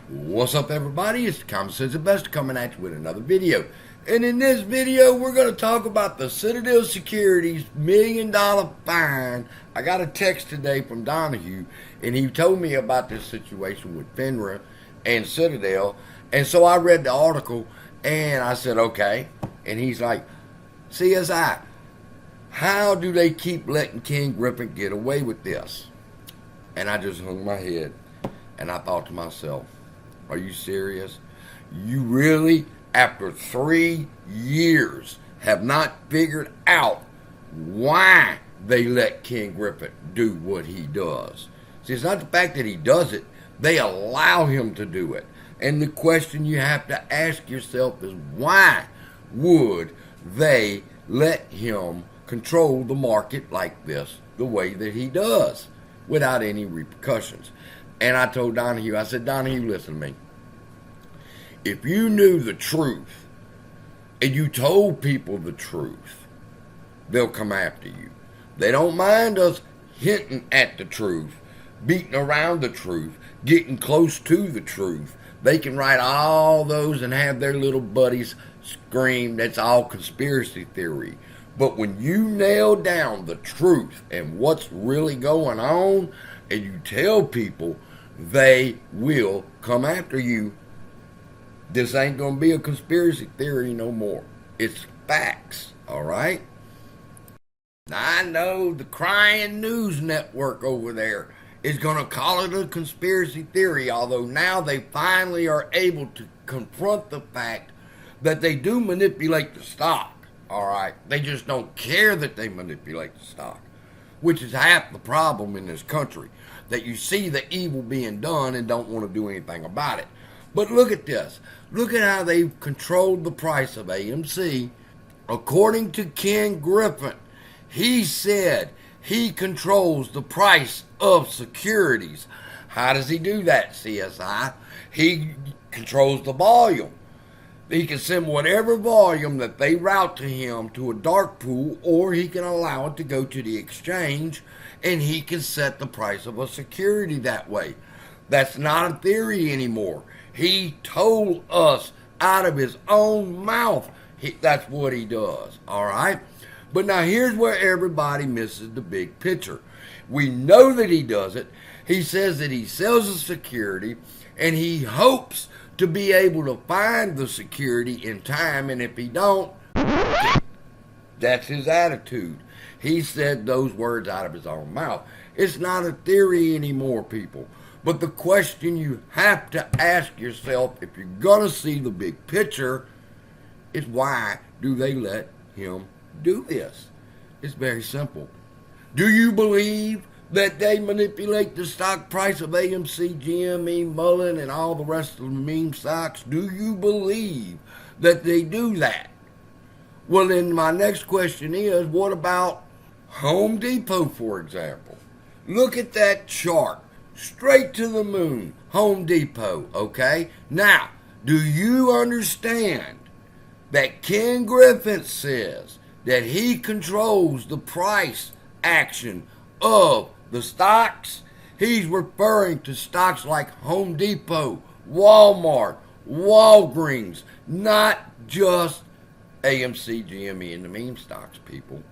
What's up, everybody? It's the Common Sense Investor coming at you with another video. And in this video, we're going to talk about the Citadel Securities $1 million fine. I got a text today from Donahue, and he told me about this situation with FINRA and Citadel. And so I read the article, and I said, okay. And he's like, CSI, how do they keep letting King Griffin get away with this? And I just hung my head, and I thought to myself, are you serious? You really, after 3 years, have not figured out why they let King Griffin do what he does? See, it's not the fact that he does it. They allow him to do it. And the question you have to ask yourself is, why would they let him control the market like this, the way that he does, without any repercussions? And I told Donahue, I said, Donahue, listen to me. If you knew the truth and you told people the truth, they'll come after you. They don't mind us hinting at the truth, beating around the truth, getting close to the truth. They can write all those and have their little buddies scream, that's all conspiracy theory. But when you nail down the truth and what's really going on, and you tell people, they will come after you. This ain't going to be a conspiracy theory no more. It's facts, all right? I know the crying news network over there is going to call it a conspiracy theory, although now they finally are able to confront the fact that they do manipulate the stock, all right? They just don't care that they manipulate the stock, which is half the problem in this country, that you see the evil being done and don't want to do anything about it. But look at this. Look at how they've controlled the price of AMC. According to Ken Griffin, he said he controls the price of securities. How does he do that, CSI? He controls the volume. He can send whatever volume that they route to him to a dark pool, or he can allow it to go to the exchange, and he can set the price of a security that way. That's not a theory anymore. He told us out of his own mouth that's what he does, all right? But now here's where everybody misses the big picture. We know that he does it. He says that he sells a security, and he hopes to be able to find the security in time, and if he don't, that's his attitude. He said those words out of his own mouth. It's not a theory anymore, people. But the question you have to ask yourself, if you're going to see the big picture, is why do they let him do this? It's very simple. Do you believe that they manipulate the stock price of AMC, GME, Mullen, and all the rest of the meme stocks? Do you believe that they do that? Well, then my next question is, what about Home Depot, for example? Look at that chart. Straight to the moon, Home Depot, okay? Now, do you understand that Ken Griffin says that he controls the price action of the stocks? He's referring to stocks like Home Depot, Walmart, Walgreens, not just AMC, GME, and the meme stocks, people.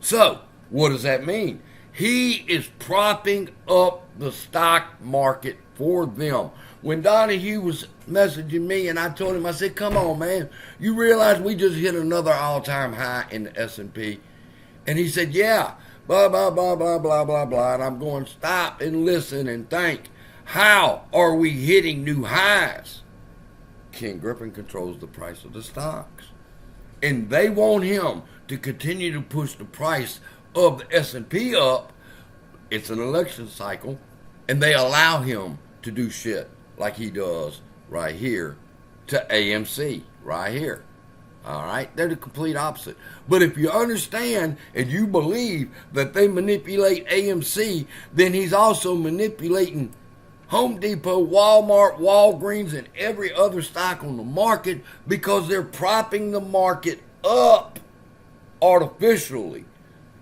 So, what does that mean? He is propping up the stock market for them. When Donahue was messaging me and I told him, I said, come on, man, you realize we just hit another all-time high in the S&P? And he said, yeah, blah, blah, blah, blah, blah, blah, blah. And I'm going, stop and listen and think. How are we hitting new highs? Ken Griffin controls the price of the stocks. And they want him to continue to push the price of the S&P up. It's an election cycle, and they allow him to do shit like he does right here to AMC right here. All right, they're the complete opposite. But if you understand and you believe that they manipulate AMC, then he's also manipulating Home Depot, Walmart, Walgreens, and every other stock on the market, because they're propping the market up artificially.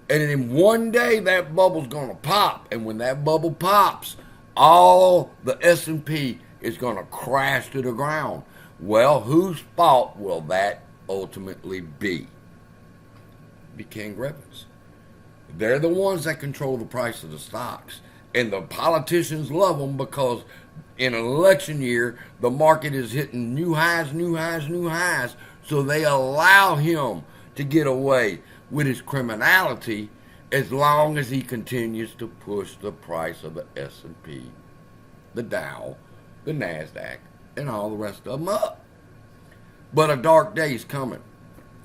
And then one day that bubble's going to pop. And when that bubble pops, all the S&P is going to crash to the ground. Well, whose fault will that ultimately be? Be Ken Griffin's. They're the ones that control the price of the stocks. And the politicians love them because in an election year, the market is hitting new highs, new highs, new highs. So they allow him to get away with his criminality as long as he continues to push the price of the S&P, the Dow, the NASDAQ, and all the rest of them up. But a dark day is coming,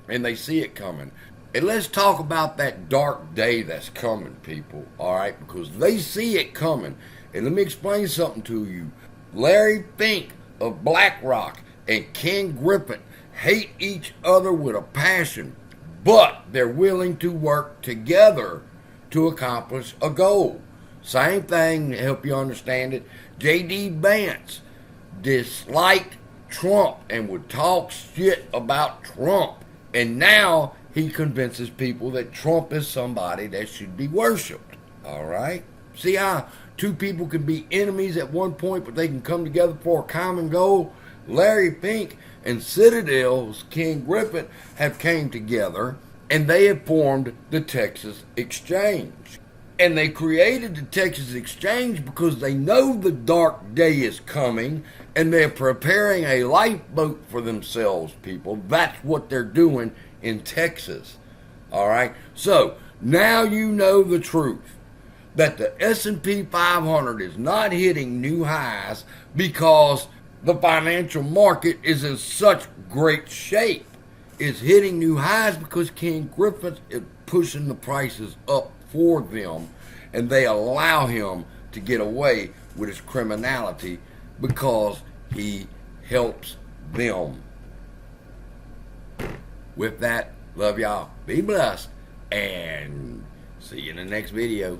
and they see it coming. And let's talk about that dark day that's coming, people, all right? Because they see it coming. And let me explain something to you. Larry Fink of BlackRock and Ken Griffin hate each other with a passion, but they're willing to work together to accomplish a goal. Same thing, to help you understand it, J.D. Vance disliked Trump and would talk shit about Trump. And now he convinces people that Trump is somebody that should be worshipped. All right? See how two people can be enemies at one point, but they can come together for a common goal? Larry Fink and Citadel's Ken Griffin have came together, and they have formed the Texas Exchange. And they created the Texas Exchange because they know the dark day is coming, and they're preparing a lifeboat for themselves, people. That's what they're doing in Texas. All right? So, now you know the truth. That the S&P 500 is not hitting new highs because the financial market is in such great shape. It's hitting new highs because Ken Griffin is pushing the prices up for them, and they allow him to get away with his criminality because he helps them. With that, love y'all, be blessed, and see you in the next video.